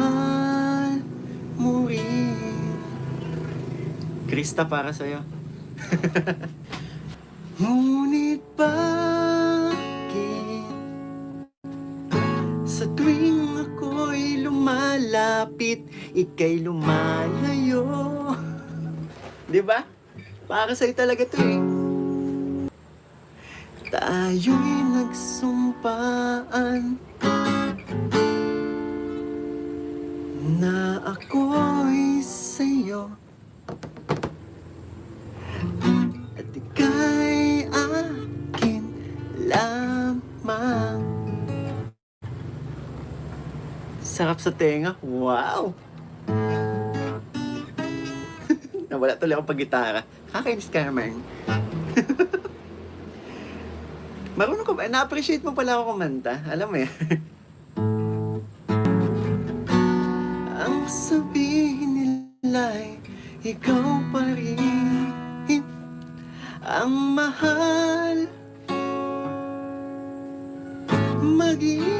mahal mo rin. Krista, para sa'yo. Ngunit bakit sa tuwing ako'y lumalapit, ika'y lumalayo? Diba? Para sa'yo talaga to eh. Tayo'y nagsumpaan na ako'y sa'yo at ika'y akin lamang. Sarap sa tenga. Wow! Nawala tuloy akong pag-gitara. Kakainis ka naman. Marunong ko ba? Na-appreciate mo pala ako kumanta. Alam mo yan. Ang sabihin nila'y ikaw pa rin ang mahal. Mag-iingat